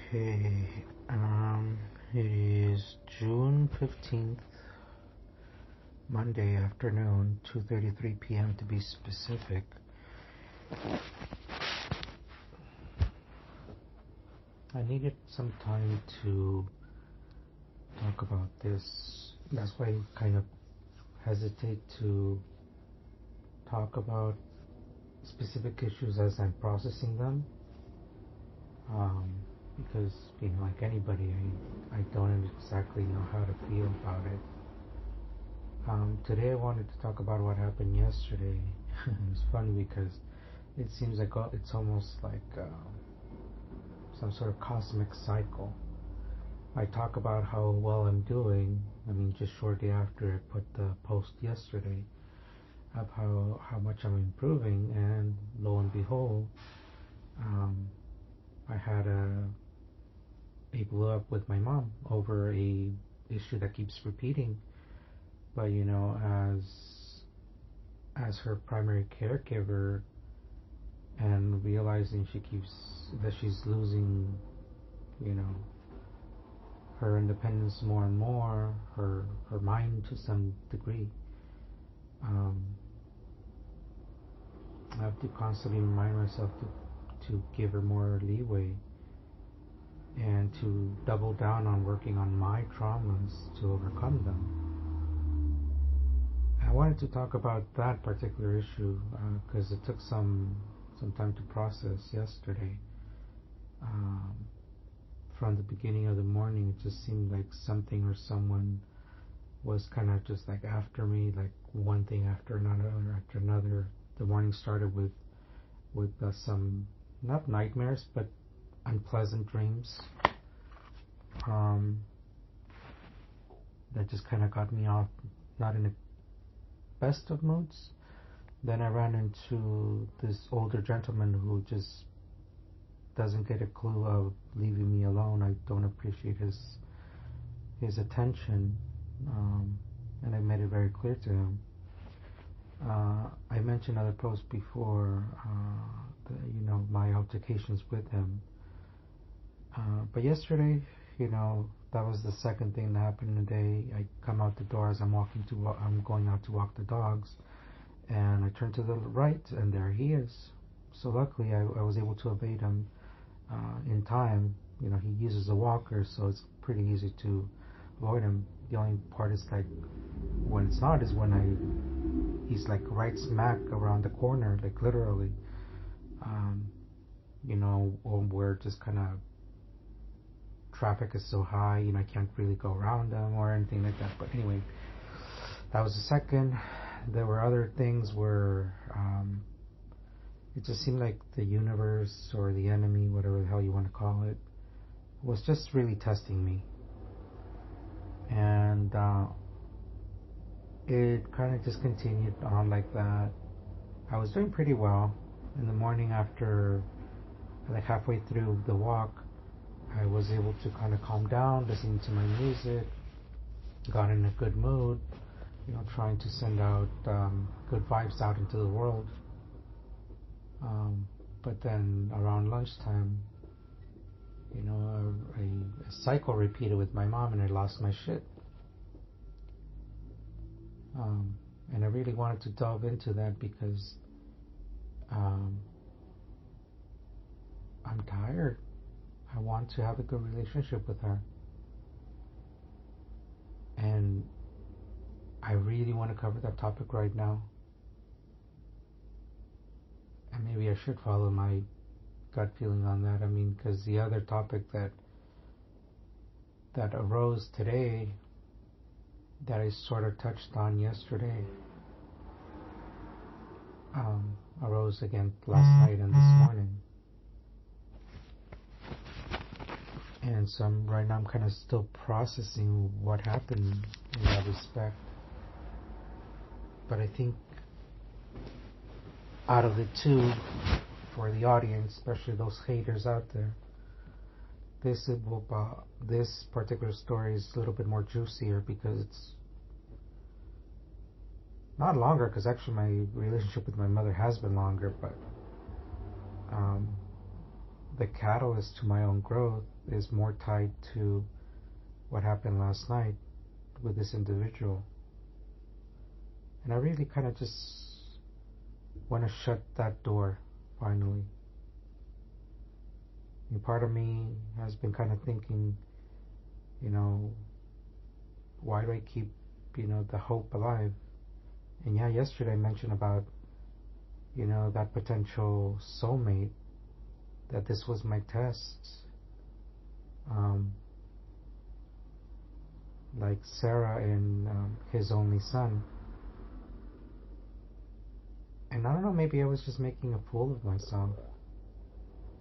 Okay, it is June 15th, Monday afternoon, 2:33 p.m. to be specific. I needed some time to talk about this. That's why I kind of hesitate to talk about specific issues as I'm processing them. Because, like anybody, I don't exactly know how to feel about it. Today I wanted to talk about what happened yesterday. It's funny because it seems like it's almost like some sort of cosmic cycle. I talk about how well I'm doing. Just shortly after I put the post yesterday of how much I'm improving, and lo and behold, I had a blow up with my mom over a issue that keeps repeating. But as her primary caregiver, and realizing that she's losing, her independence more and more, her mind to some degree. I have to constantly remind myself to give her more leeway and to double down on working on my traumas to overcome them. I wanted to talk about that particular issue because it took some time to process yesterday. From the beginning of the morning, it just seemed like something or someone was kind of just like after me, like one thing after another. The morning started with some, not nightmares, but unpleasant dreams that just kind of got me off, not in the best of moods. Then I ran into this older gentleman who just doesn't get a clue of leaving me alone. I don't appreciate his attention, and I made it very clear to him. I mentioned other posts before, my altercations with him. But yesterday, that was the second thing that happened today. I come out the door as I'm going out to walk the dogs, and I turn to the right, and there he is. So luckily, I was able to evade him in time. He uses a walker, so it's pretty easy to avoid him. The only part is like when it's not is when he's like right smack around the corner, like literally. Where just kind of traffic is so high, I can't really go around them or anything like that. But anyway, that was the second. There were other things where it just seemed like the universe or the enemy, whatever the hell you want to call it, was just really testing me. And it kind of just continued on like that. I was doing pretty well. In the morning, after like halfway through the walk, I was able to kind of calm down, listening to my music, got in a good mood, trying to send out good vibes out into the world. But then around lunchtime, a cycle repeated with my mom, and I lost my shit. And I really wanted to delve into that because I'm tired. I want to have a good relationship with her. And I really want to cover that topic right now. And maybe I should follow my gut feeling on that. Because the other topic that arose today, that I sort of touched on yesterday, arose again last night and this morning. And so right now I'm kind of still processing what happened in that respect. But I think out of the two, for the audience, especially those haters out there, this particular story is a little bit more juicier because it's not longer, because actually my relationship with my mother has been longer, but the catalyst to my own growth is more tied to what happened last night with this individual. And I really kind of just want to shut that door finally. And part of me has been kind of thinking, why do I keep, the hope alive? And yeah, yesterday I mentioned about, that potential soulmate, that this was my test. Like Sarah and his only son. And I don't know, maybe I was just making a fool of myself.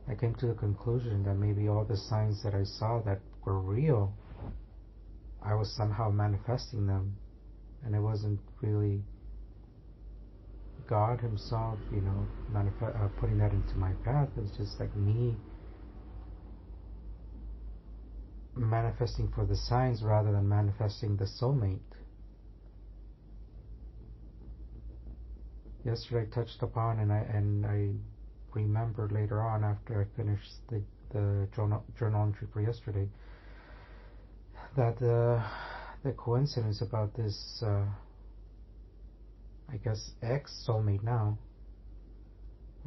I came to the conclusion that maybe all the signs that I saw that were real, I was somehow manifesting them, and it wasn't really God himself, putting that into my path. It was just like me manifesting for the signs rather than manifesting the soulmate. Yesterday I touched upon, and I remembered later on after I finished the journal entry for yesterday, that the coincidence about this, I guess, ex-soulmate now,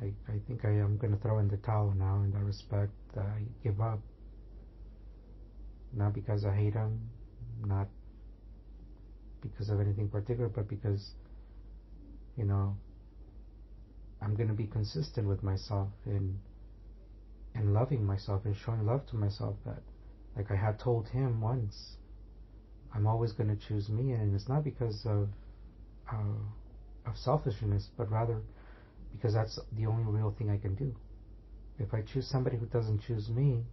I think I am going to throw in the towel now in that respect. I give up. Not because I hate him, not because of anything particular, but because, I'm going to be consistent with myself in loving myself and showing love to myself, that, like I had told him once, I'm always going to choose me, and it's not because of selfishness, but rather because that's the only real thing I can do. If I choose somebody who doesn't choose me,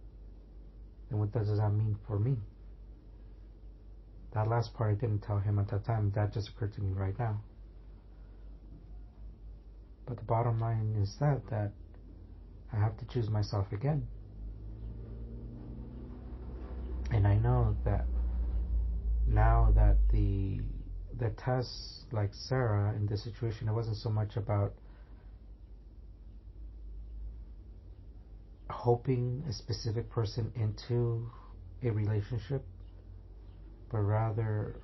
then what does that mean for me? That last part I didn't tell him at that time. That just occurred to me right now. But the bottom line is that I have to choose myself again. And I know that now that the test, like Sarah in this situation, it wasn't so much about hoping a specific person into a relationship, but rather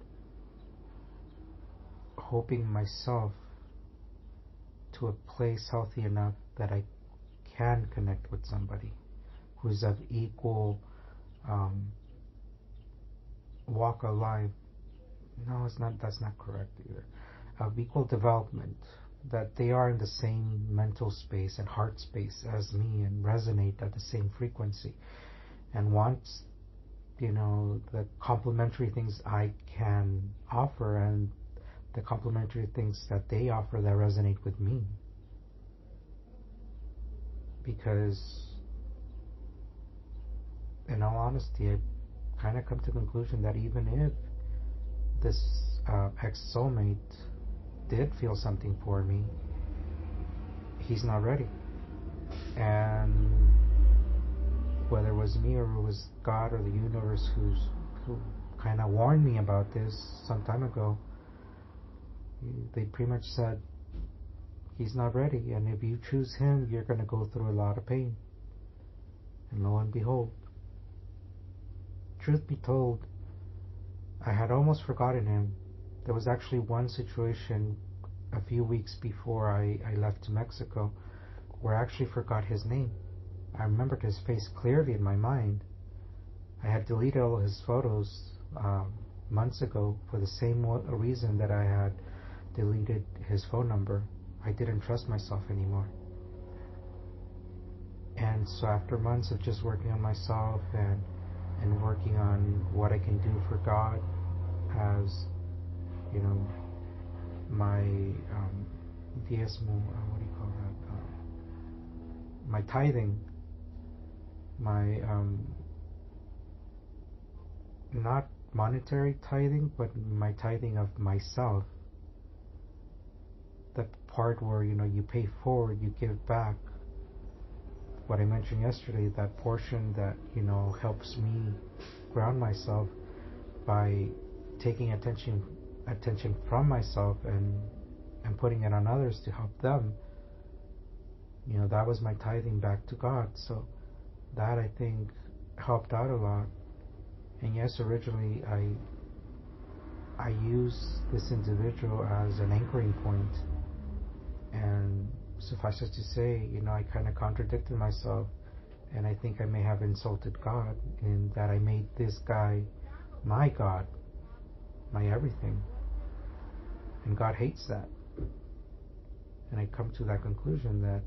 hoping myself to a place healthy enough that I can connect with somebody who's of equal walk of life. No, that's not correct either. Of equal development, that they are in the same mental space and heart space as me and resonate at the same frequency and want, the complementary things I can offer and the complementary things that they offer that resonate with me. Because, in all honesty, I kind of come to the conclusion that even if this ex-soulmate did feel something for me, he's not ready. And whether it was me or it was God or the universe who kind of warned me about this some time ago, they pretty much said, he's not ready, and if you choose him, you're going to go through a lot of pain. And lo and behold, truth be told, I had almost forgotten him. There was actually one situation a few weeks before I left to Mexico where I actually forgot his name. I remembered his face clearly in my mind. I had deleted all his photos months ago for the same reason that I had deleted his phone number. I didn't trust myself anymore. And so after months of just working on myself and working on what I can do for God as, my diezmo, what do you call that? My tithing, my not monetary tithing, but my tithing of myself. The part where, you pay forward, you give back. What I mentioned yesterday, that portion that, helps me ground myself by taking attention from myself and putting it on others to help them. That was my tithing back to God. So that I think helped out a lot. And yes, originally I used this individual as an anchoring point, and suffice it to say, I kind of contradicted myself, and I think I may have insulted God in that I made this guy my God, my everything, and God hates that. And I come to that conclusion that,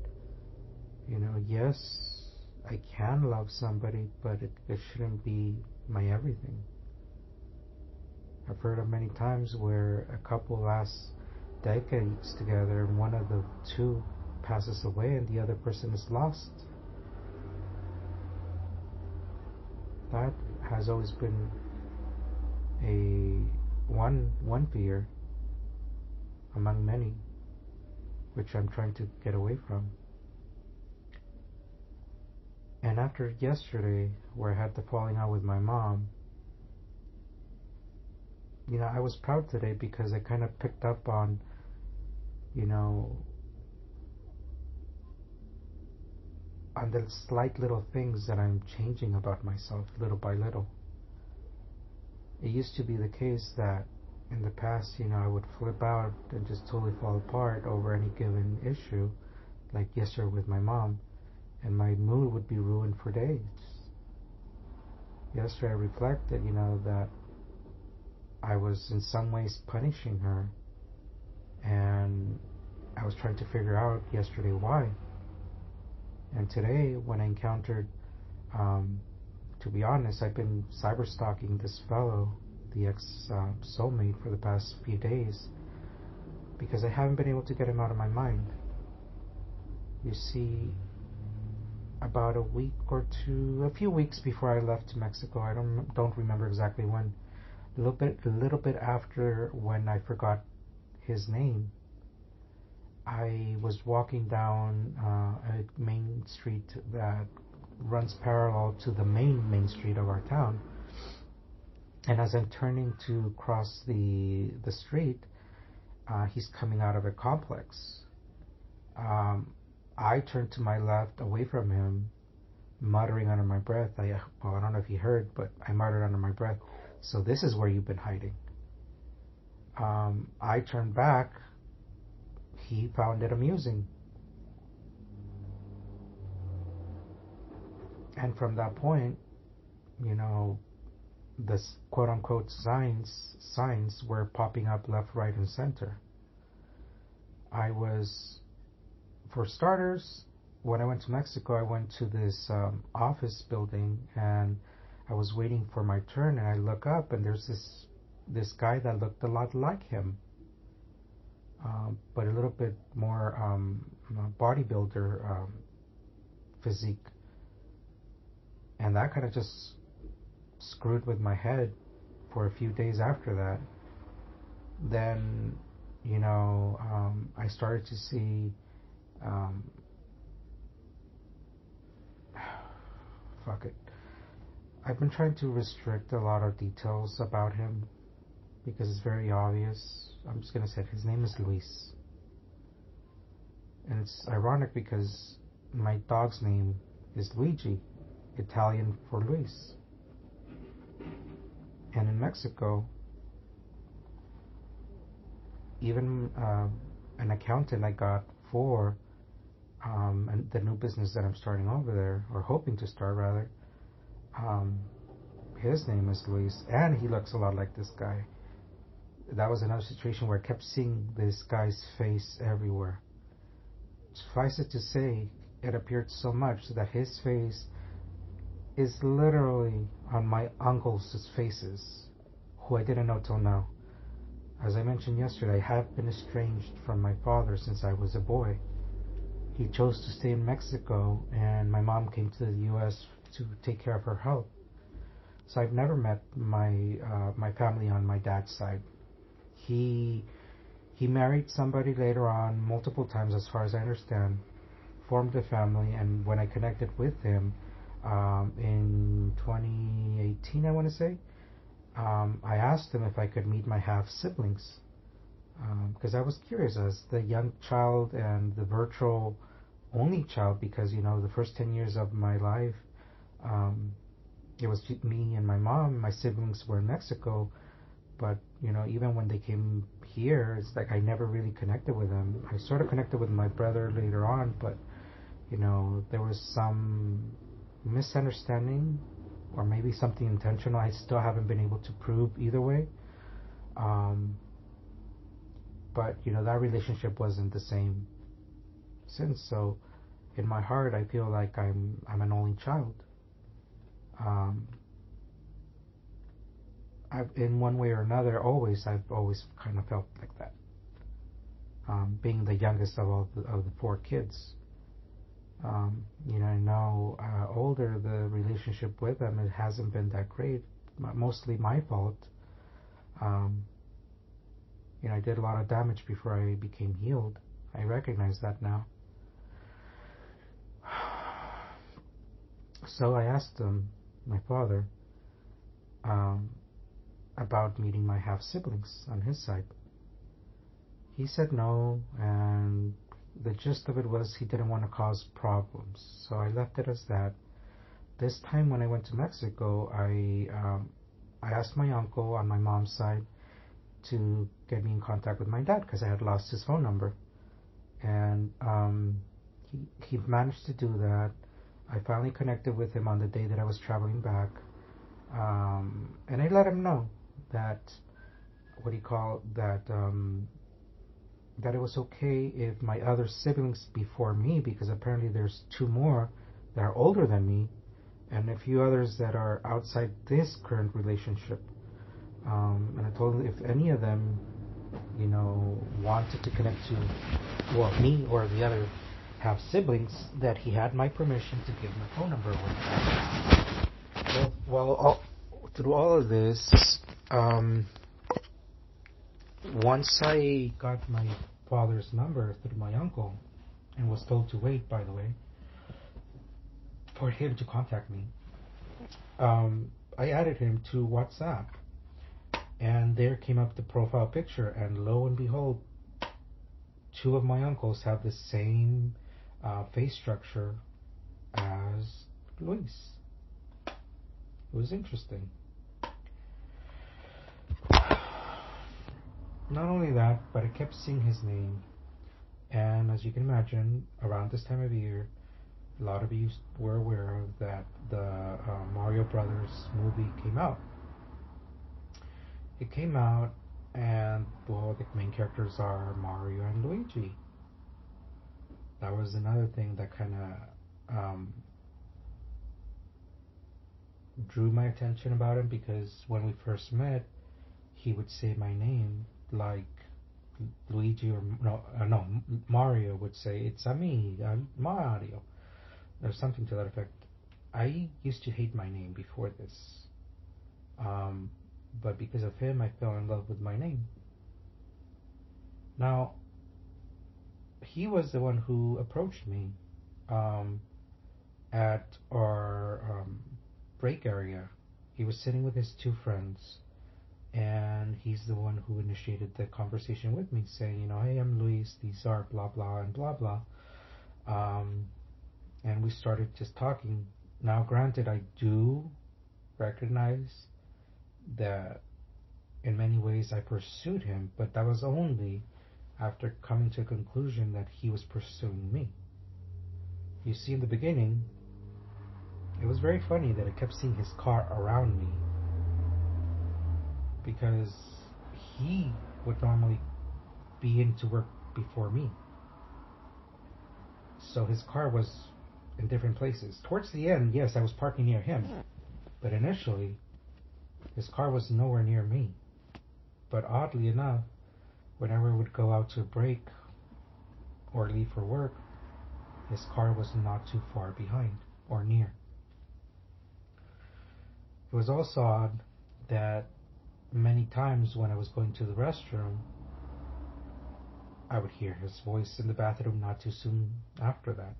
yes, I can love somebody, but it shouldn't be my everything. I've heard of many times where a couple lasts decades together and one of the two passes away and the other person is lost. That has always been one fear among many, which I'm trying to get away from. And after yesterday, where I had the falling out with my mom, I was proud today because I kind of picked up on, on the slight little things that I'm changing about myself little by little. It used to be the case that in the past, I would flip out and just totally fall apart over any given issue, like yesterday with my mom, and my mood would be ruined for days. Yesterday I reflected, that I was in some ways punishing her, and I was trying to figure out yesterday why. And today, when I encountered, to be honest, I've been cyber stalking this fellow, the ex-soulmate, for the past few days, because I haven't been able to get him out of my mind. You see, about a few weeks before I left to Mexico, I don't remember exactly when, a little bit after when I forgot his name, I was walking down a main street that runs parallel to the main street of our town. And as I'm turning to cross the street, he's coming out of a complex. I turned to my left away from him, muttering under my breath. I don't know if he heard, but I muttered under my breath, "So this is where you've been hiding." I turned back. He found it amusing. And from that point, the quote-unquote signs were popping up left, right, and center. For starters, when I went to Mexico, I went to this office building, and I was waiting for my turn, and I look up, and there's this guy that looked a lot like him, but a little bit more bodybuilder physique. And that kind of just screwed with my head for a few days after that. Then, I started to see, fuck it. I've been trying to restrict a lot of details about him because it's very obvious. I'm just going to say it. His name is Luis. And it's ironic because my dog's name is Luigi, Italian for Luis. And in Mexico, even an accountant I got for the new business that I'm starting over there, or hoping to start rather, his name is Luis, and he looks a lot like this guy. That was another situation where I kept seeing this guy's face everywhere. Suffice it to say, it appeared so much that his face is literally on my uncle's faces, who I didn't know till now. As I mentioned yesterday, I have been estranged from my father since I was a boy. He chose to stay in Mexico, and my mom came to the U.S. to take care of her health. So I've never met my family on my dad's side. He married somebody later on, multiple times as far as I understand, formed a family, and when I connected with him in 2018, I want to say, I asked him if I could meet my half-siblings, because I was curious as the young child and the virtual only child, because the first 10 years of my life Um, it was me and my mom. My siblings were in Mexico, but even when they came here, it's like I never really connected with them. I sort of connected with my brother later on, but there was some misunderstanding or maybe something intentional. I still haven't been able to prove either way. Um, but that relationship wasn't the same since. So in my heart, I feel like I'm an only child. Um, in one way or another, I've always kind of felt like that. Being the youngest of all of the four kids. Now older, the relationship with them, it hasn't been that great. Mostly my fault. Um, I did a lot of damage before I became healed. I recognize that now. So I asked my father, about meeting my half siblings on his side. He said no, and the gist of it was he didn't want to cause problems. So I left it as that. This time when I went to Mexico, I asked my uncle on my mom's side to get me in contact with my dad because I had lost his phone number, and he managed to do that. I finally connected with him on the day that I was traveling back, and I let him know that that it was okay if my other siblings before me, because apparently there's two more that are older than me, and a few others that are outside this current relationship. And I told him if any of them, wanted to connect to, me or the other half siblings, that he had my permission to give my phone number away. Well, through all of this, once I got my father's number through my uncle, and was told to wait, by the way, for him to contact me, I added him to WhatsApp, and there came up the profile picture, and lo and behold, two of my uncles have the same face structure as Luis. It was interesting. Not only that, but I kept seeing his name, and as you can imagine, around this time of year, a lot of you were aware of that the Mario Brothers movie came out. It came out, and the main characters are Mario and Luigi. That was another thing that kind of drew my attention about him, because when we first met, he would say my name like Luigi, or Mario would say, "It's a me, I'm Mario," or something to that effect. I used to hate my name before this, but because of him, I fell in love with my name. Now, he was the one who approached me at our break area. He was sitting with his two friends, and he's the one who initiated the conversation with me, saying, "Hey, I'm Luis, these are blah blah and blah blah," and we started just talking. Now, granted, I do recognize that in many ways I pursued him, but that was only after coming to a conclusion that he was pursuing me. You see, in the beginning, it was very funny that I kept seeing his car around me, because he would normally be into work before me. So his car was in different places. Towards the end, yes, I was parking near him, but initially, his car was nowhere near me. But oddly enough, whenever we would go out to a break or leave for work, his car was not too far behind or near. It was also odd that many times when I was going to the restroom, I would hear his voice in the bathroom not too soon after that.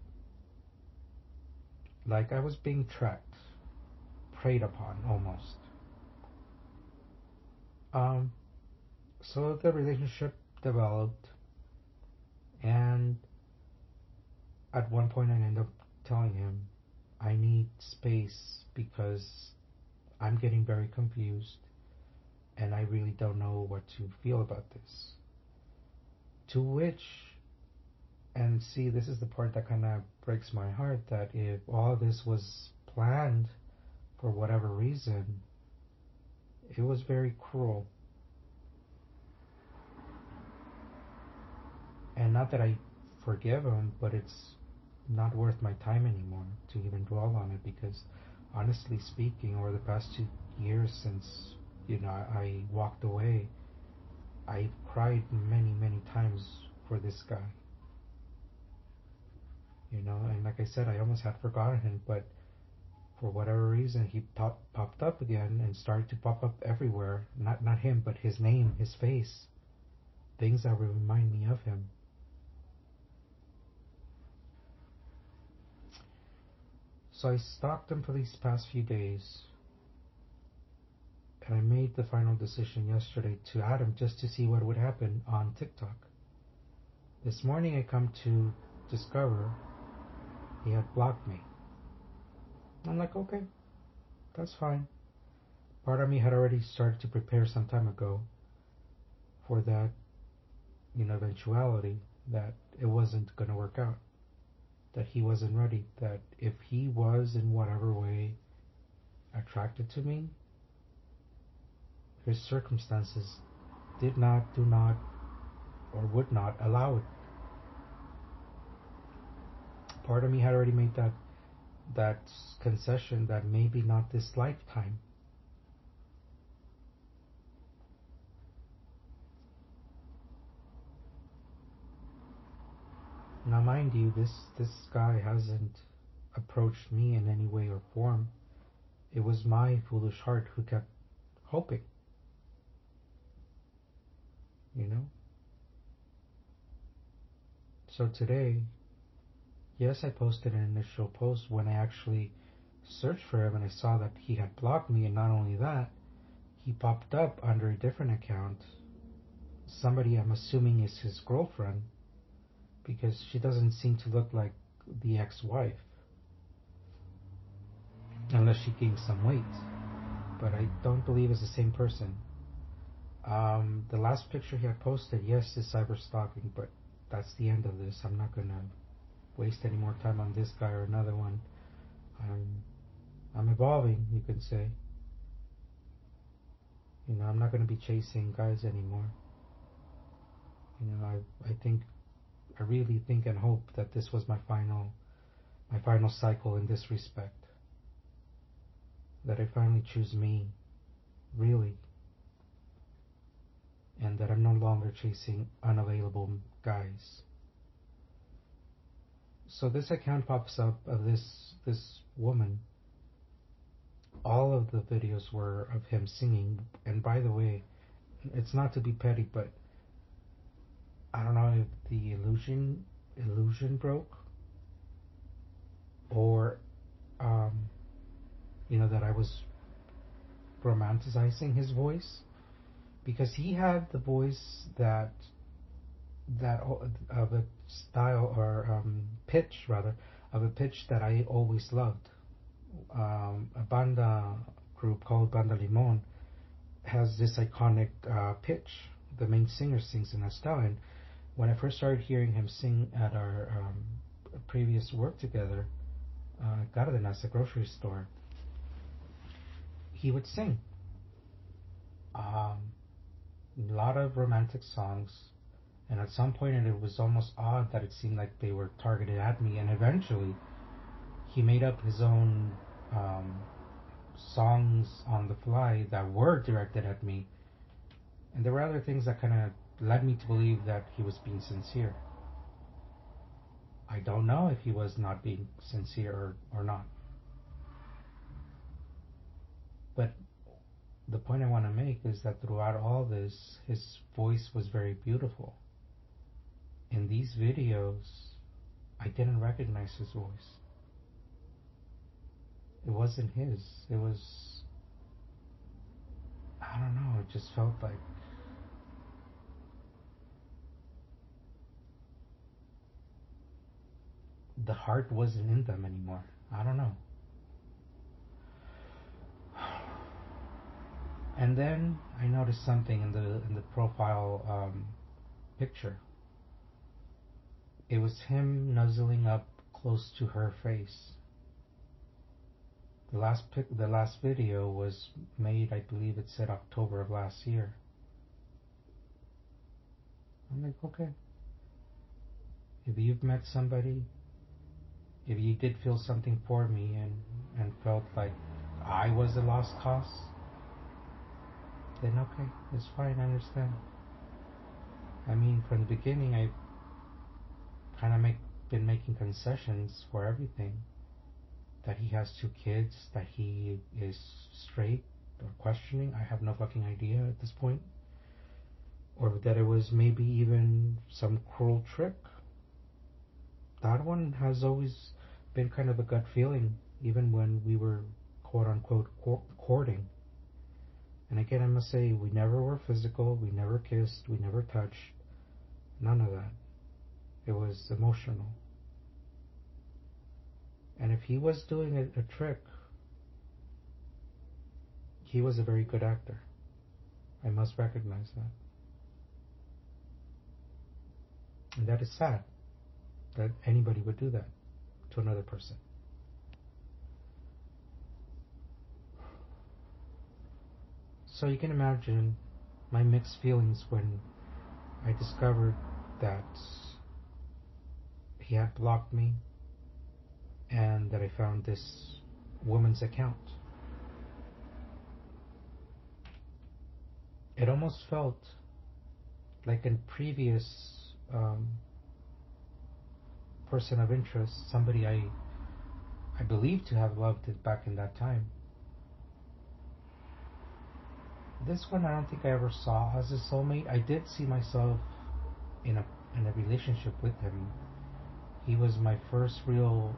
Like I was being tracked, preyed upon almost. So the relationship developed, and at one point I ended up telling him I need space because I'm getting very confused and I really don't know what to feel about this. To which, and see, this is the part that kind of breaks my heart, that if all this was planned for whatever reason, it was very cruel. And not that I forgive him, but it's not worth my time anymore to even dwell on it, because honestly speaking, over the past 2 years since, I walked away, I've cried many, many times for this guy. And like I said, I almost had forgotten him, but for whatever reason, he popped up again and started to pop up everywhere. Not him, but his name, his face, things that would remind me of him. So I stalked him for these past few days, and I made the final decision yesterday to add him just to see what would happen on TikTok. This morning I come to discover he had blocked me. I'm like, okay, that's fine. Part of me had already started to prepare some time ago for that, eventuality, that it wasn't going to work out, that he wasn't ready, that if he was in whatever way attracted to me, his circumstances did not, do not, or would not allow it. Part of me had already made that concession that maybe not this lifetime. Now, mind you, this guy hasn't approached me in any way or form. It was my foolish heart who kept hoping. So today, yes, I posted an initial post when I actually searched for him and I saw that he had blocked me, and not only that, he popped up under a different account. Somebody I'm assuming is his girlfriend, because she doesn't seem to look like the ex-wife, unless she gained some weight. But I don't believe it's the same person. The last picture he had posted, yes, is cyber stalking, but that's the end of this. I'm not gonna waste any more time on this guy or another one. I'm evolving, you could say. I'm not gonna be chasing guys anymore. I really think and hope that this was my final cycle in this respect. That I finally choose me, really. And that I'm no longer chasing unavailable guys. So this account pops up of this woman. All of the videos were of him singing. And by the way, it's not to be petty, but I don't know if the illusion broke, or that I was romanticizing his voice, because he had the voice that of a style, or pitch rather, of a pitch that I always loved. A banda group called Banda Limon has this iconic pitch. The main singer sings in that style, and when I first started hearing him sing at our previous work together, Cárdenas, a grocery store, he would sing a lot of romantic songs, and at some point it was almost odd that it seemed like they were targeted at me, and eventually he made up his own songs on the fly that were directed at me, and there were other things that kind of led me to believe that he was being sincere. I don't know if he was not being sincere or not. But the point I want to make is that throughout all this, his voice was very beautiful. In these videos, I didn't recognize his voice. It wasn't his. It was, I don't know, it just felt like the heart wasn't in them anymore. I don't know. And then I noticed something in the profile picture. It was him nuzzling up close to her face. The last video was made, I believe it said October of last year. I'm like, okay. If you've met somebody, if you did feel something for me and felt like I was a lost cause, then okay, it's fine, I understand. I mean, from the beginning, I've kind of been making concessions for everything. That he has 2 kids, that he is straight or questioning, I have no fucking idea at this point. Or that it was maybe even some cruel trick. That one has always been kind of a gut feeling, even when we were quote unquote courting. And again, I must say, we never were physical, we never kissed, we never touched, none of that. It was emotional. And if he was doing a trick, he was a very good actor. I must recognize that. And that is sad that anybody would do that to another person. So you can imagine my mixed feelings when I discovered that he had blocked me and that I found this woman's account. It almost felt like in previous person of interest, somebody I believed to have loved it back in that time. This one I don't think I ever saw as a soulmate. I did see myself in a relationship with him. He was my first real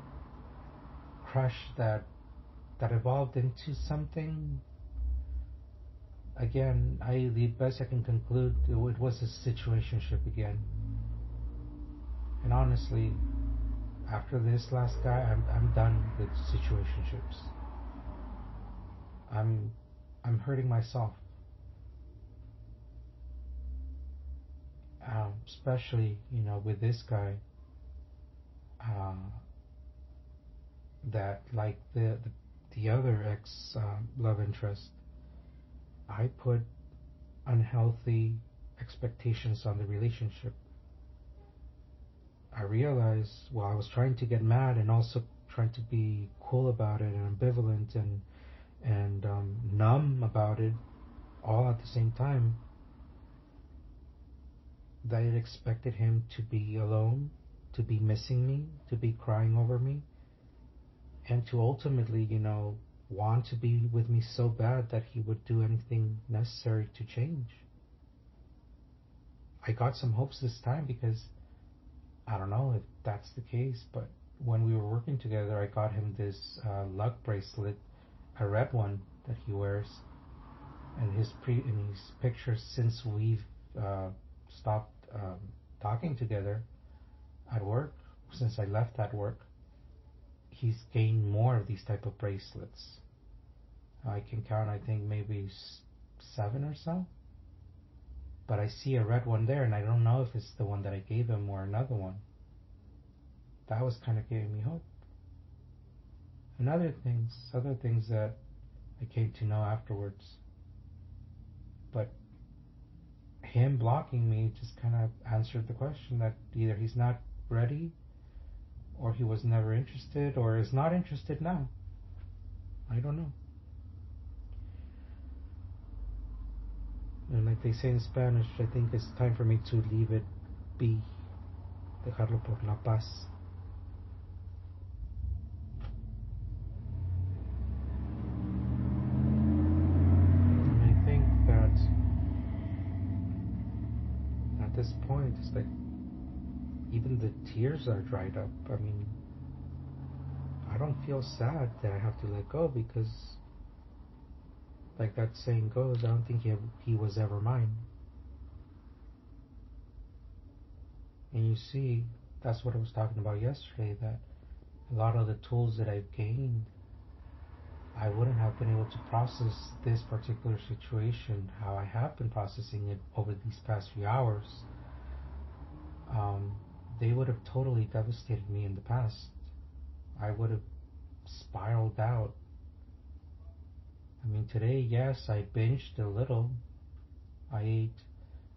crush that evolved into something. Again, the best I can conclude, it was a situationship again. And honestly, after this last guy, I'm done with situationships. I'm hurting myself. Especially, with this guy, that like the other ex love interest, I put unhealthy expectations on the relationship. I realized while I was trying to get mad and also trying to be cool about it and ambivalent and numb about it all at the same time, that I expected him to be alone, to be missing me, to be crying over me, and to ultimately, want to be with me so bad that he would do anything necessary to change. I got some hopes this time because I don't know if that's the case, but when we were working together, I got him this luck bracelet, a red one that he wears, and his pictures since we've stopped talking together at work, since I left at work, he's gained more of these type of bracelets. I can count, I think, maybe 7 or so. But I see a red one there, and I don't know if it's the one that I gave him or another one. That was kind of giving me hope. And other things that I came to know afterwards. But him blocking me just kind of answered the question that either he's not ready, or he was never interested, or is not interested now. I don't know. And like they say in Spanish, I think it's time for me to leave it be. Dejarlo por la paz. And I think that at this point, it's like even the tears are dried up. I mean, I don't feel sad that I have to let go because, like that saying goes, I don't think he was ever mine. And you see, that's what I was talking about yesterday, that a lot of the tools that I've gained, I wouldn't have been able to process this particular situation how I have been processing it over these past few hours. Um, they would have totally devastated me in the past. I would have spiraled out. I mean, today, yes, I binged a little. I ate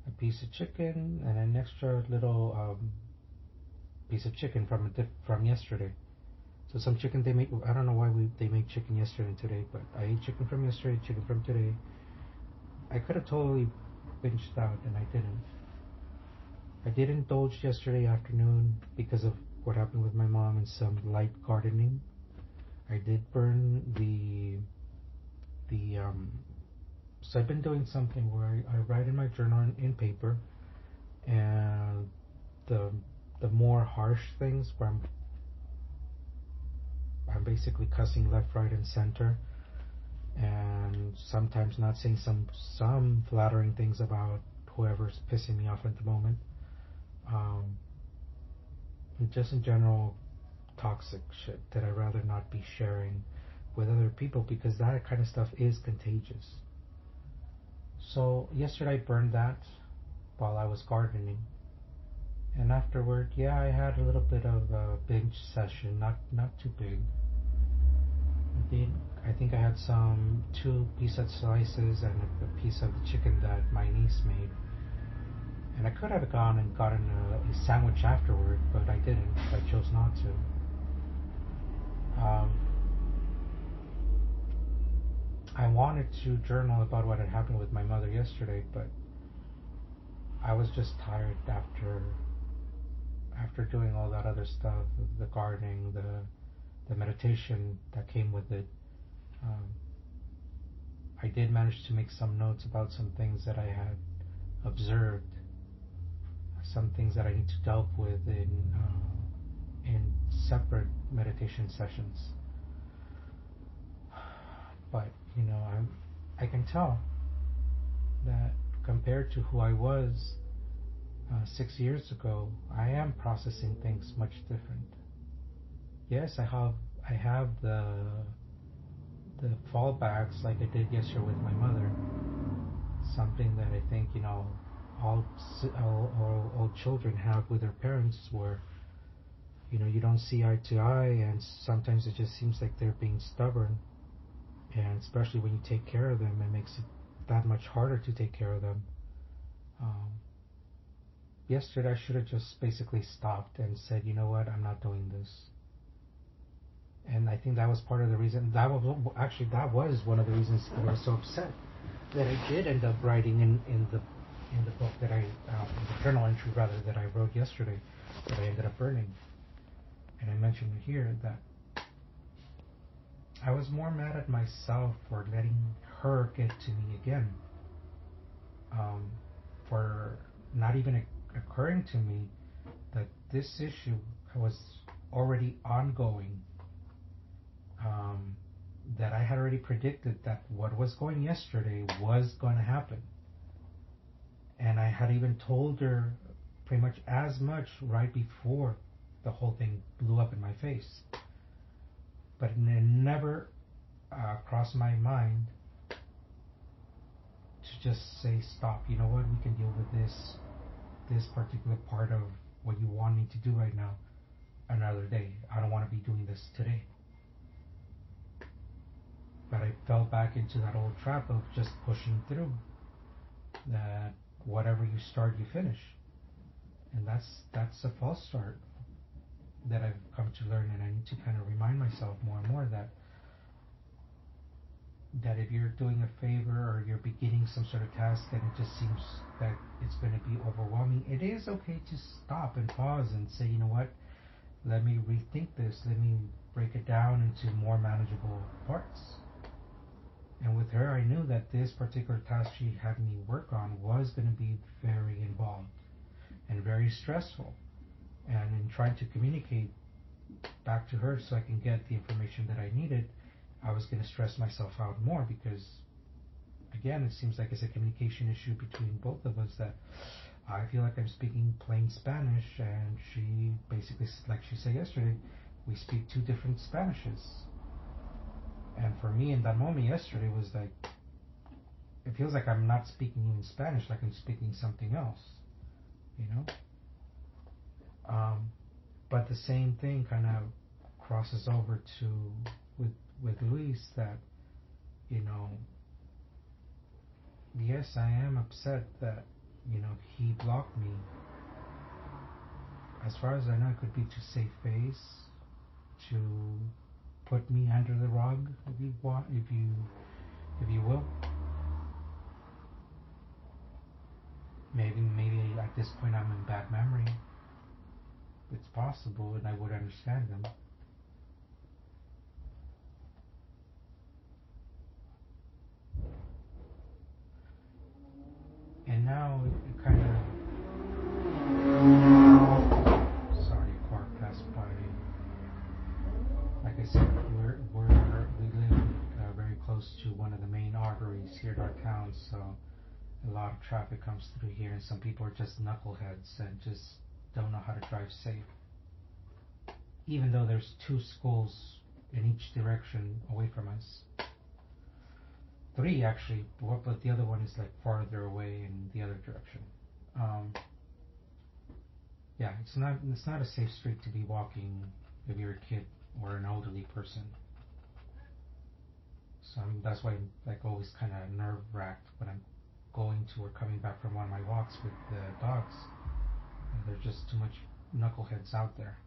a piece of chicken and an extra little piece of chicken from yesterday. So some chicken they make. I don't know why they make chicken yesterday and today, but I ate chicken from yesterday, chicken from today. I could have totally binged out, and I didn't. I did indulge yesterday afternoon because of what happened with my mom and some light gardening. I did burn the so I've been doing something where I write in my journal in paper, and the more harsh things where I'm basically cussing left, right, and center, and sometimes not saying some flattering things about whoever's pissing me off at the moment. Just in general, toxic shit that I'd rather not be sharing with other people because that kind of stuff is contagious. So yesterday I burned that while I was gardening, and afterward, yeah, I had a little bit of a binge session, not too big. I think I had some 2 pizza slices and a piece of the chicken that my niece made. And I could have gone and gotten a sandwich afterward, but I didn't. I chose not to. I wanted to journal about what had happened with my mother yesterday, but I was just tired after doing all that other stuff, the gardening, the meditation that came with it. I did manage to make some notes about some things that I had observed, some things that I need to delve with in separate meditation sessions. But I can tell that compared to who I was 6 years ago, I am processing things much different. Yes, I have the fallbacks like I did yesterday with my mother. Something that I think all children have with their parents, where you don't see eye to eye, and sometimes it just seems like they're being stubborn. And especially when you take care of them, it makes it that much harder to take care of them. Yesterday I should have just basically stopped and said, you know what, I'm not doing this. And I think that was part of the reason. That was one of the reasons that I was so upset that I did end up writing in the book that in the journal entry rather that I wrote yesterday, that I ended up burning. And I mentioned here that I was more mad at myself for letting her get to me again, for not even occurring to me that this issue was already ongoing, that I had already predicted that what was going yesterday was going to happen. And I had even told her pretty much as much right before the whole thing blew up in my face. But it never crossed my mind to just say, stop, you know what, we can deal with this particular part of what you want me to do right now another day. I don't want to be doing this today. But I fell back into that old trap of just pushing through, that whatever you start, you finish. And that's a false start that I've come to learn, and I need to kind of remind myself more and more that if you're doing a favor or you're beginning some sort of task and it just seems that it's going to be overwhelming, it is okay to stop and pause and say, you know what, let me rethink this, let me break it down into more manageable parts. And with her, I knew that this particular task she had me work on was going to be very involved and very stressful. And in trying to communicate back to her so I can get the information that I needed, I was going to stress myself out more because, again, it seems like it's a communication issue between both of us, that I feel like I'm speaking plain Spanish, and she basically, like she said yesterday, we speak 2 different Spanishes. And for me in that moment yesterday was like, it feels like I'm not speaking even Spanish, like I'm speaking something else, you know? But the same thing kind of crosses over to with Luis that, you know, yes, I am upset that, you know, he blocked me. As far as I know, it could be to save face, to put me under the rug, if you want, if you will. Maybe at this point I'm in bad memory. It's possible, and I would understand them. And now it kind of, sorry, a car passed by. Like I said, we live very close to one of the main arteries here at our town, so a lot of traffic comes through here, and some people are just knuckleheads and just don't know how to drive safe. Even though there's 2 schools in each direction away from us. 3 actually, but the other one is like farther away in the other direction. Yeah, it's not a safe street to be walking if you're a kid or an elderly person. So that's why I'm like always kind of nerve-wracked when I'm going to or coming back from one of my walks with the dogs. There's just too much knuckleheads out there.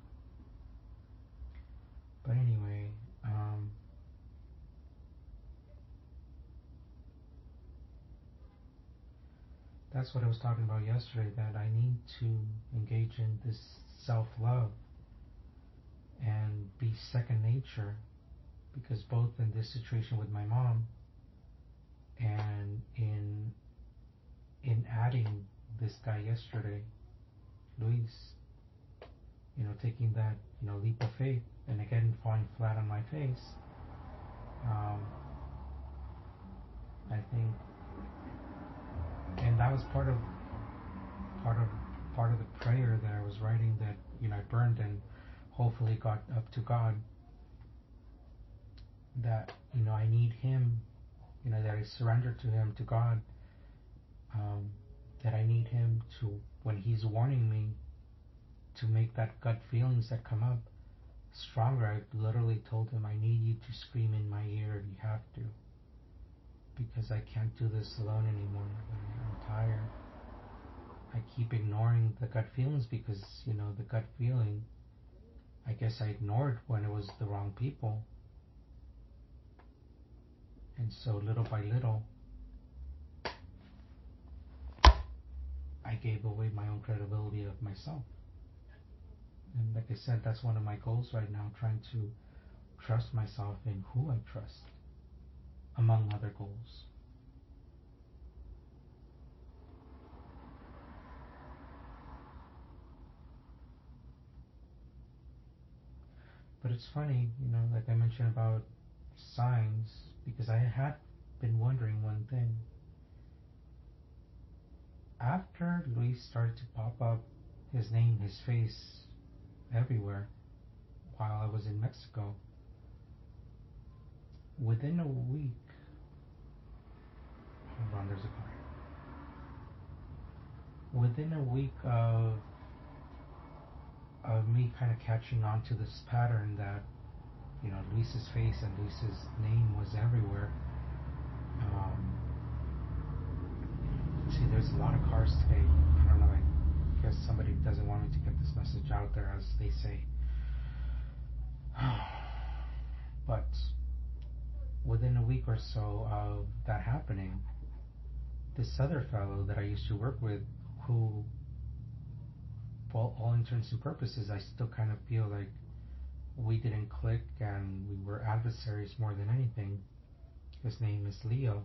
But anyway, that's what I was talking about yesterday, that I need to engage in this self-love and be second nature, because both in this situation with my mom and in adding this guy yesterday, Luis, you know, taking that, you know, leap of faith and again falling flat on my face, I think, and that was part of the prayer that I was writing, that, you know, I burned and hopefully got up to God, that, you know, I need him, you know, that I surrender to him, to God, that I need him to, when he's warning me, to make that gut feelings that come up stronger. I literally told him, I need you to scream in my ear if you have to, because I can't do this alone anymore. I'm tired. I keep ignoring the gut feelings because, you know, the gut feeling, I guess I ignored when it was the wrong people. And so little by little, I gave away my own credibility of myself. And like I said, that's one of my goals right now, trying to trust myself in who I trust, among other goals. But it's funny, you know, like I mentioned about signs, because I had been wondering one thing. After Luis started to pop up, his name, his face, everywhere, while I was in Mexico, within a week, hold on, there's a car. Within a week of me kind of catching on to this pattern that, you know, Luis's face and Luis's name was everywhere. See, there's a lot of cars today. I don't know, I guess somebody doesn't want me to get this message out there, as they say. But within a week or so of that happening, this other fellow that I used to work with, who, for all intents and purposes, I still kind of feel like we didn't click and we were adversaries more than anything. His name is Leo.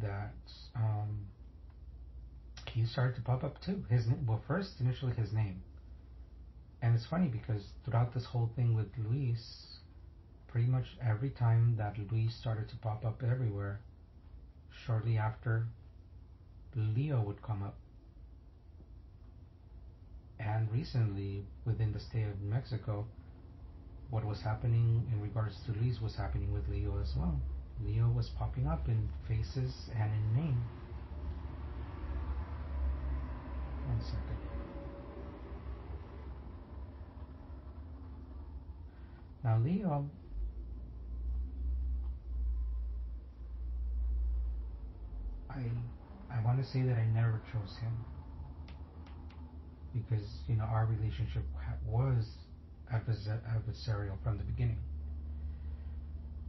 That he started to pop up too. His name, well, first initially his name, and it's funny because throughout this whole thing with Luis, pretty much every time that Luis started to pop up everywhere, shortly after, Leo would come up. And recently, within the state of Mexico, what was happening in regards to Liz was happening with Leo as well. Leo was popping up in faces and in name. One second. Now Leo, I want to say that I never chose him, because our relationship was adversarial from the beginning,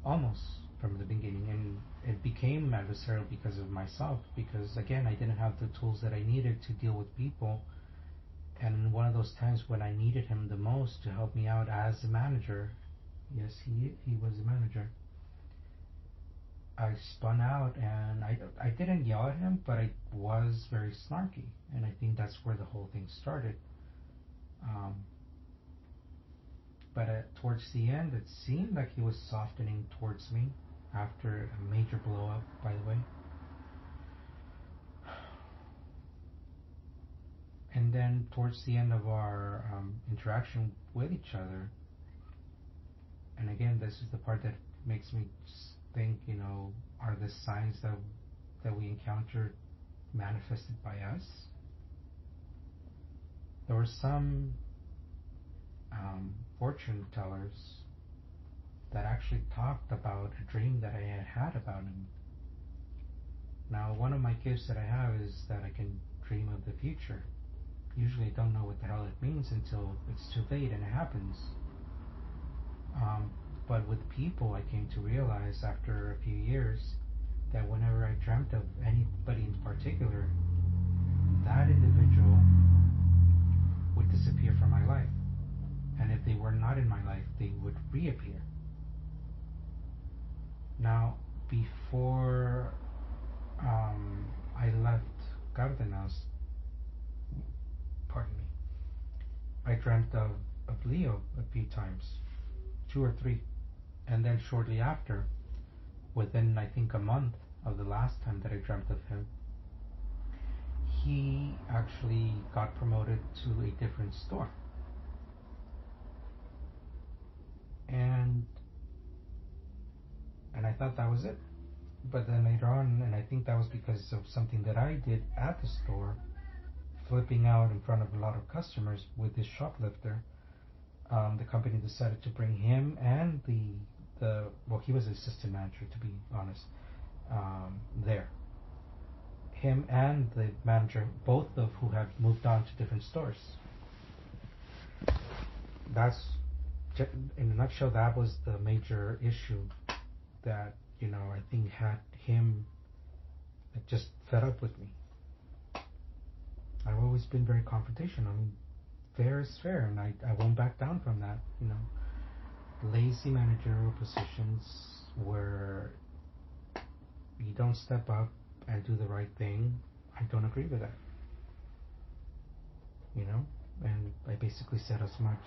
almost from the beginning, and it became adversarial because of myself, because again I didn't have the tools that I needed to deal with people. And one of those times when I needed him the most to help me out as a manager, yes, he was a manager, I spun out, and I didn't yell at him, but I was very snarky, and I think that's where the whole thing started. But towards the end, it seemed like he was softening towards me after a major blow up, by the way. And then towards the end of our interaction with each other, and again, this is the part that makes me think, are the signs that we encountered manifested by us? There were some fortune tellers that actually talked about a dream that I had about him. Now, one of my gifts that I have is that I can dream of the future. Usually I don't know what the hell it means until it's too late and it happens. But with people, I came to realize after a few years that whenever I dreamt of anybody in particular, that individual would disappear from my life. And if they were not in my life, they would reappear. Now, before I left Cardenas, pardon me, I dreamt of Leo a few times, 2 or 3. And then shortly after, within I think a month of the last time that I dreamt of him, he actually got promoted to a different store. And I thought that was it. But then later on, and I think that was because of something that I did at the store, flipping out in front of a lot of customers with this shoplifter, the company decided to bring him and well, he was assistant manager, to be honest, there. Him and the manager, both of who have moved on to different stores. That's, in a nutshell, that was the major issue that, I think had him just fed up with me. I've always been very confrontational. I mean, fair is fair, and I won't back down from that, Lazy managerial positions where you don't step up and do the right thing, I don't agree with that. And I basically said as much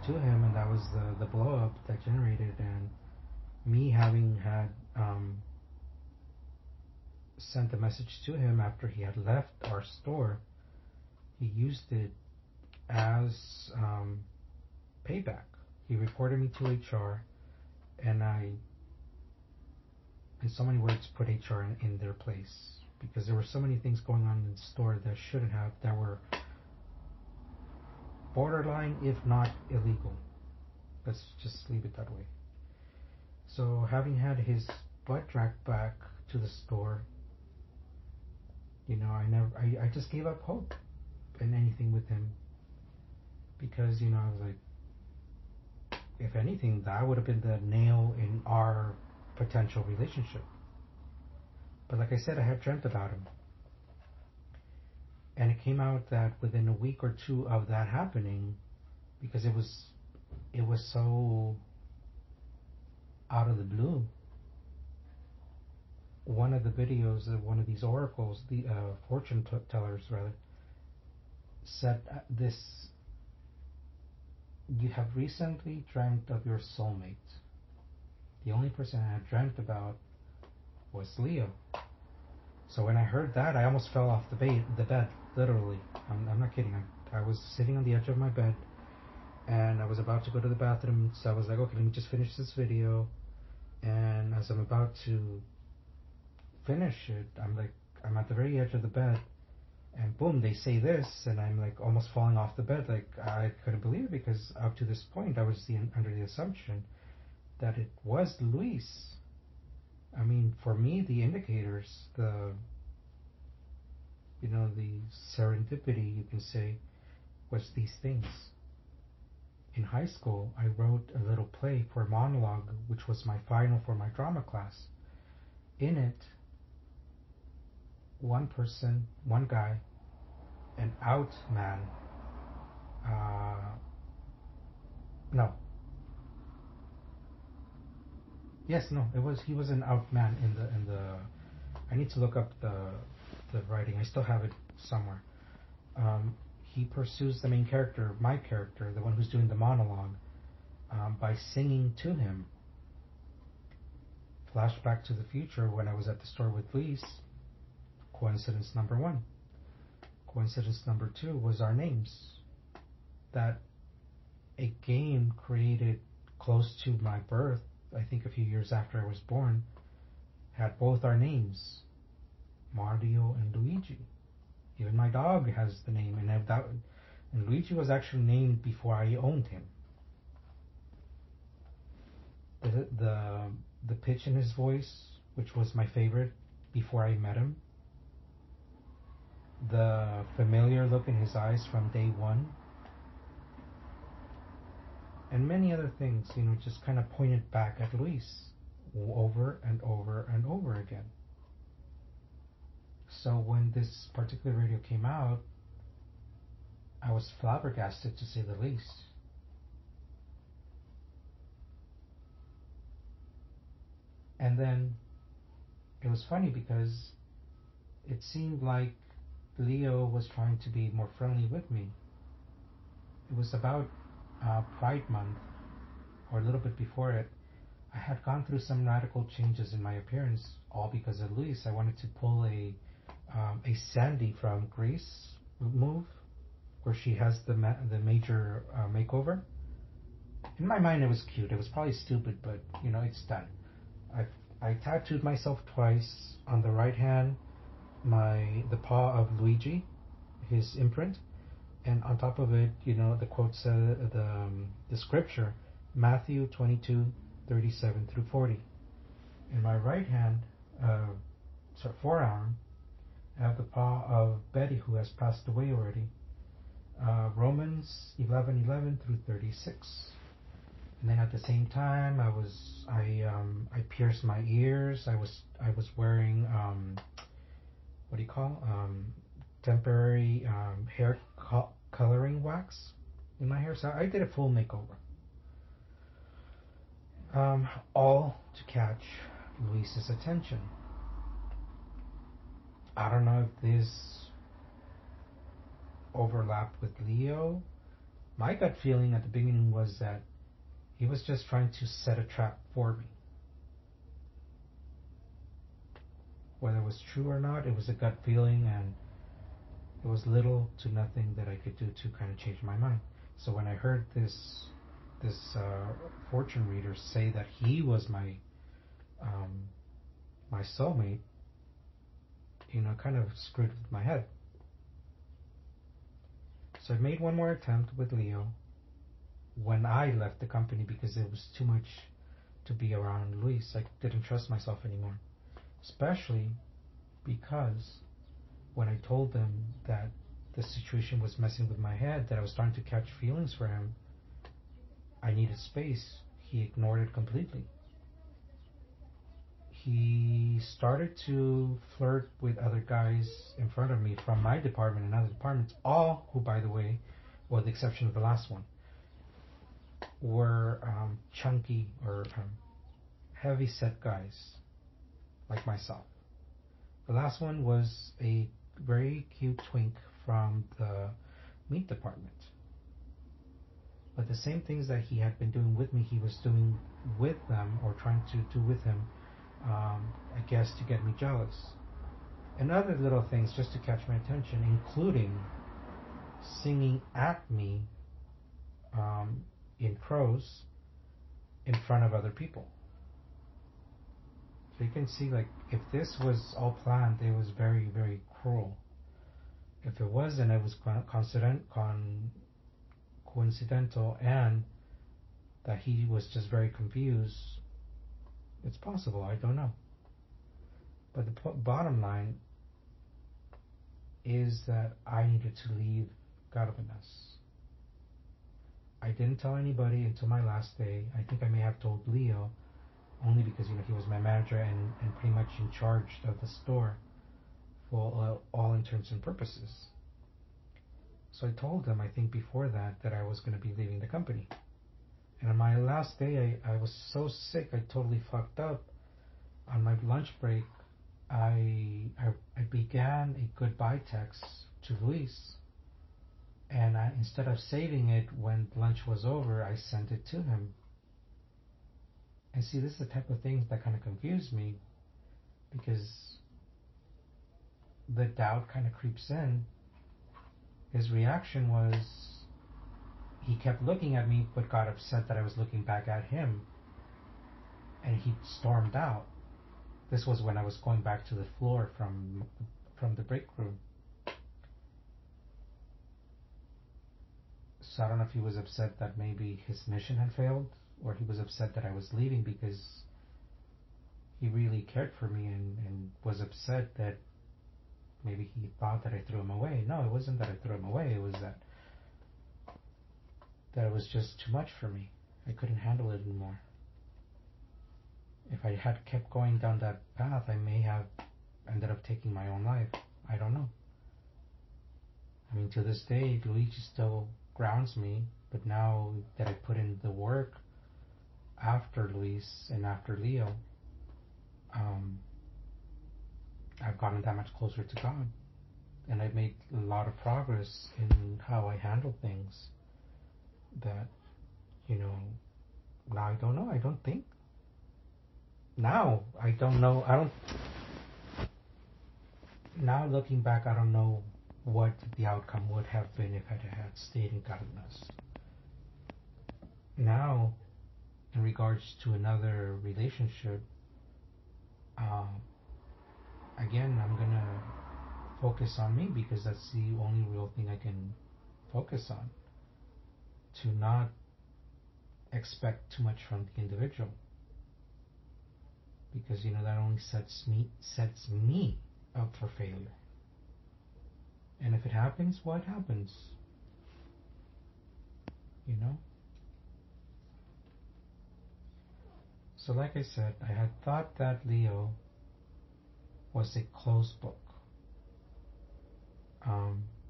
to him, and that was the blow up that generated, and me having had sent a message to him after he had left our store. He used it as payback. He reported me to HR, and I, in so many words, put HR in their place, because there were so many things going on in the store that shouldn't have, that were borderline, if not illegal. Let's just leave it that way. So having had his butt dragged back to the store, I just gave up hope in anything with him, because I was like, if anything, that would have been the nail in our potential relationship. But like I said, I had dreamt about him, and it came out that within a week or 2 of that happening, because it was so out of the blue, one of the videos of one of these oracles, the fortune tellers rather, said this: you have recently dreamt of your soulmate. The only person I had dreamt about was Leo. So when I heard that, I almost fell off the bed, literally. I'm not kidding. I was sitting on the edge of my bed, and I was about to go to the bathroom, so I was like, okay, let me just finish this video. And as I'm about to finish it, I'm at the very edge of the bed, and boom, they say this, and I'm like almost falling off the bed. Like, I couldn't believe it, because up to this point I was under the assumption that it was Luis. I mean, for me, the indicators, the serendipity, you can say, was these things. In high school, I wrote a little play for a monologue, which was my final for my drama class. In it, one guy, an out man, no, yes, no, he was an out man in the, I need to look up the writing, I still have it somewhere. He pursues the main character, my character, the one who's doing the monologue, by singing to him. Flashback to the future, when I was at the store with Luis. Coincidence number 1. Coincidence number 2 was our names. That a game created close to my birth, I think a few years after I was born, had both our names, Mario and Luigi. Even my dog has the name, and Luigi was actually named before I owned him. The pitch in his voice, which was my favorite before I met him, the familiar look in his eyes from day one, and many other things, just kind of pointed back at Luis over and over and over again. So when this particular radio came out, I was flabbergasted, to say the least. And then it was funny, because it seemed like Leo was trying to be more friendly with me. It was about Pride Month, or a little bit before it. I had gone through some radical changes in my appearance, all because of Luis. I wanted to pull a Sandy from Grease move, where she has the major makeover. In my mind, it was cute. It was probably stupid, but it's done. I tattooed myself twice on the right hand, the paw of Luigi, his imprint, and on top of it, the quote said, the scripture, Matthew 22:37 through 40. In my right hand, forearm, I have the paw of Betty, who has passed away already. Romans 11:11 through 36. And then at the same time, I pierced my ears. I was wearing temporary hair coloring wax in my hair. So I did a full makeover. All to catch Luis's attention. I don't know if this overlapped with Leo. My gut feeling at the beginning was that he was just trying to set a trap for me. Whether it was true or not, it was a gut feeling, and there was little to nothing that I could do to kind of change my mind. So when I heard this fortune reader say that he was my soulmate, kind of screwed with my head. So I made one more attempt with Leo when I left the company, because it was too much to be around Luis. I didn't trust myself anymore, especially because when I told them that the situation was messing with my head, that I was starting to catch feelings for him, I needed space, he ignored it completely. He started to flirt with other guys in front of me from my department and other departments, all who, by the way, with the exception of the last one, were chunky or heavy set guys like myself. The last one was a very cute twink from the meat department. But the same things that he had been doing with me, he was doing with them, or trying to do with him, I guess to get me jealous. And other little things just to catch my attention, including singing at me in crows in front of other people. So you can see, like, if this was all planned, it was very, very cruel. If it wasn't, it was coincidental, and that he was just very confused. It's possible, I don't know. But the bottom line is that I needed to leave Garbanas. I didn't tell anybody until my last day. I think I may have told Leo, only because he was my manager and pretty much in charge of the store for all intents and purposes. So I told him, I think before that I was going to be leaving the company. And on my last day, I was so sick, I totally fucked up. On my lunch break, I began a goodbye text to Luis. And instead of saving it when lunch was over, I sent it to him. And see, this is the type of things that kind of confused me, because the doubt kind of creeps in. His reaction was, he kept looking at me but got upset that I was looking back at him, and he stormed out. This was when I was going back to the floor from the break room. So I don't know if he was upset that maybe his mission had failed, or he was upset that I was leaving because he really cared for me and was upset that maybe he thought that I threw him away. No, it wasn't that I threw him away. It was that it was just too much for me. I couldn't handle it anymore. If I had kept going down that path, I may have ended up taking my own life. I don't know. I mean, to this day, Luigi still grounds me, but now that I put in the work after Luis and after Leo, I've gotten that much closer to God, and I've made a lot of progress in how I handle things that, now I don't know. I don't think. Now I don't know. Now looking back, I don't know what the outcome would have been if I had stayed in Cardenas. Now, in regards to another relationship, again, I'm gonna focus on me, because that's the only real thing I can focus on. To not expect too much from the individual, because that only sets me up for failure. And if it happens, what happens? So like I said, I had thought that Leo was a closed book.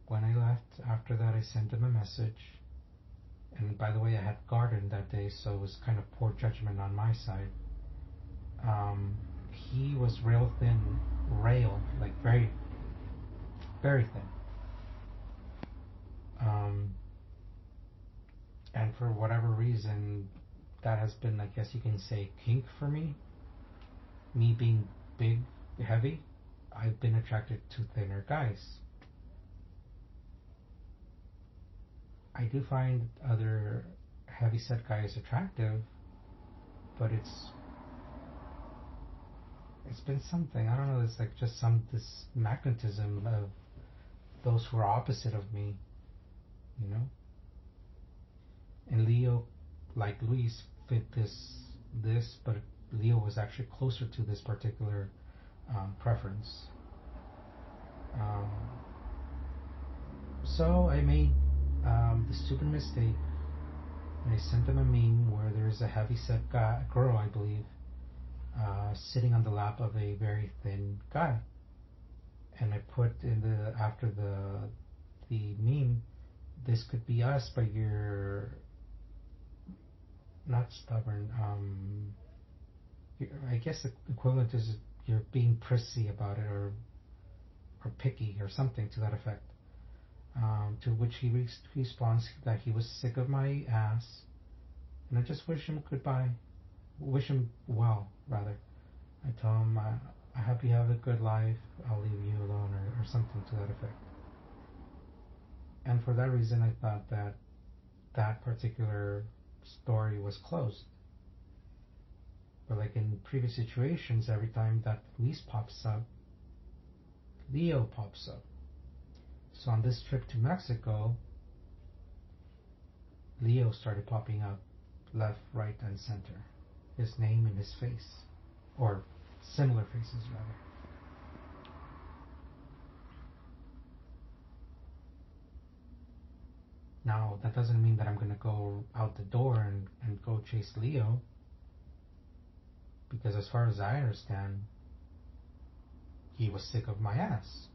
When I left, after that I sent him a message. And by the way, I had garden that day, so it was kind of poor judgment on my side. He was rail, like very, very thin. And for whatever reason, that has been, I guess you can say, kink for me. Me being big, heavy, I've been attracted to thinner guys. I do find other heavy-set guys attractive, but it's been something. I don't know. It's like just this magnetism of those who are opposite of me, And Leo, like Luis, fit this, but Leo was actually closer to this particular preference. So I made the stupid mistake, and I sent him a meme where there's a heavy-set girl, I believe, sitting on the lap of a very thin guy, and I put after the meme, this could be us, but you're not stubborn. I guess the equivalent is you're being prissy about it, or picky, or something to that effect. To which he responds that he was sick of my ass, and I just wish him goodbye. Wish him well, rather. I tell him, I hope you have a good life, I'll leave you alone, or something to that effect. And for that reason, I thought that that particular story was closed. But like in previous situations, every time that Luis pops up, Leo pops up. So on this trip to Mexico, Leo started popping up left, right, and center. His name and his face. Or similar faces, rather. Now, that doesn't mean that I'm going to go out the door and go chase Leo. Because as far as I understand, he was sick of my ass.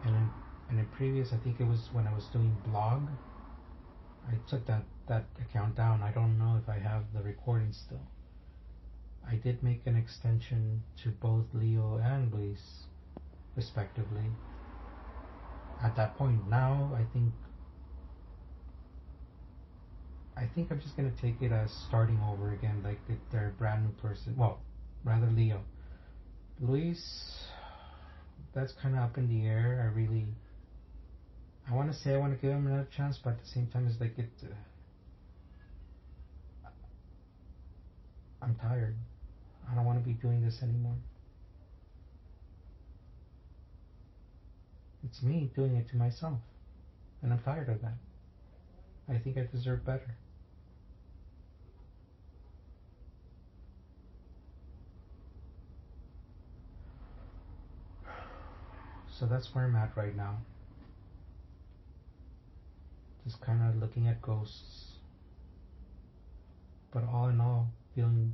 And in previous, I think it was when I was doing blog, I took that account down. I don't know if I have the recording still. I did make an extension to both Leo and Luis, respectively. At that point, now I think I'm just gonna take it as starting over again, like if they're a brand new person. Well, rather Leo. Luis, that's kind of up in the air. I want to say I want to give him another chance, but at the same time, it's like I'm tired. I don't want to be doing this anymore. It's me doing it to myself, and I'm tired of that. I think I deserve better. So that's where I'm at right now. Just kind of looking at ghosts. But all in all, feeling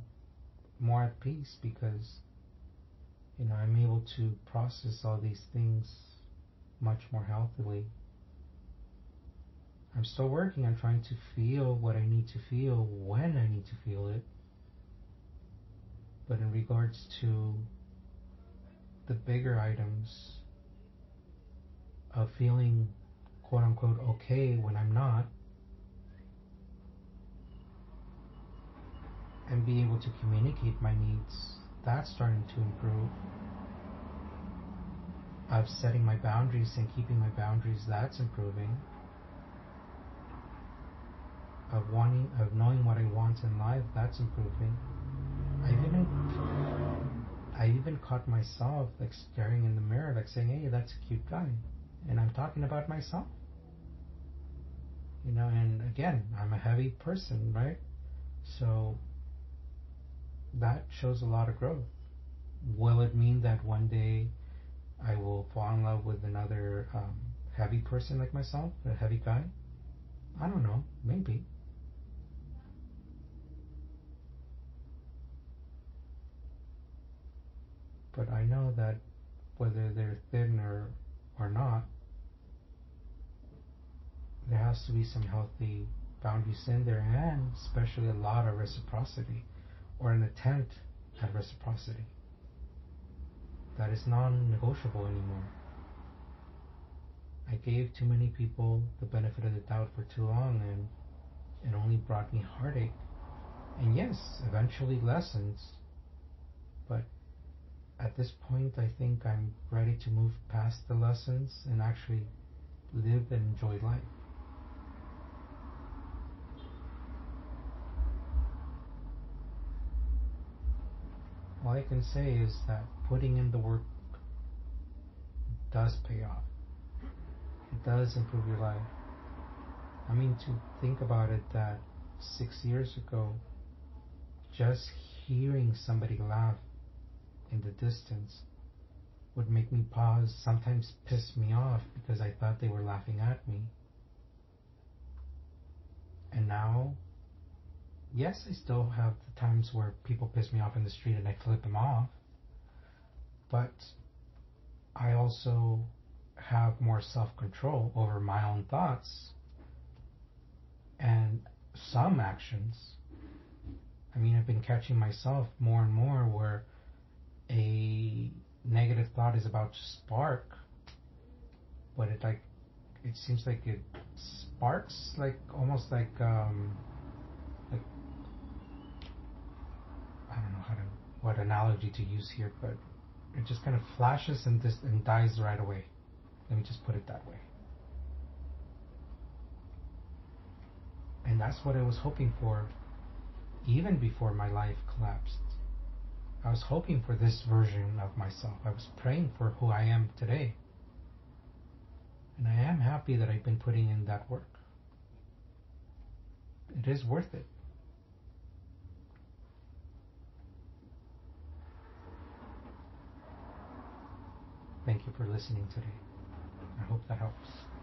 more at peace because, I'm able to process all these things much more healthily. I'm still working on trying to feel what I need to feel when I need to feel it. But in regards to the bigger items of feeling quote unquote okay when I'm not, and being able to communicate my needs, that's starting to improve. Of setting my boundaries and keeping my boundaries, that's improving. Of knowing what I want in life, that's improving. I even caught myself like staring in the mirror, like saying, "Hey, that's a cute guy," and I'm talking about myself. And again, I'm a heavy person, right? So that shows a lot of growth. Will it mean that one day I will fall in love with another heavy person like myself, a heavy guy? I don't know, maybe. But I know that whether they're thin or not, there has to be some healthy boundaries in there, and especially a lot of reciprocity, or an attempt at reciprocity. That is non-negotiable anymore. I gave too many people the benefit of the doubt for too long, and it only brought me heartache. And yes, eventually lessons. But at this point, I think I'm ready to move past the lessons and actually live and enjoy life. All I can say is that putting in the work does pay off. It does improve your life. I mean, to think about it, that 6 years ago, just hearing somebody laugh in the distance would make me pause, sometimes piss me off because I thought they were laughing at me. And now, yes, I still have the times where people piss me off in the street and I flip them off, but I also have more self-control over my own thoughts and some actions. I mean, I've been catching myself more and more where a negative thought is about to spark, but it seems like it sparks almost like I don't know what analogy to use here, but it just kind of flashes and dies right away. Let me just put it that way. And that's what I was hoping for even before my life collapsed. I was hoping for this version of myself. I was praying for who I am today. And I am happy that I've been putting in that work. It is worth it. Thank you for listening today. I hope that helps.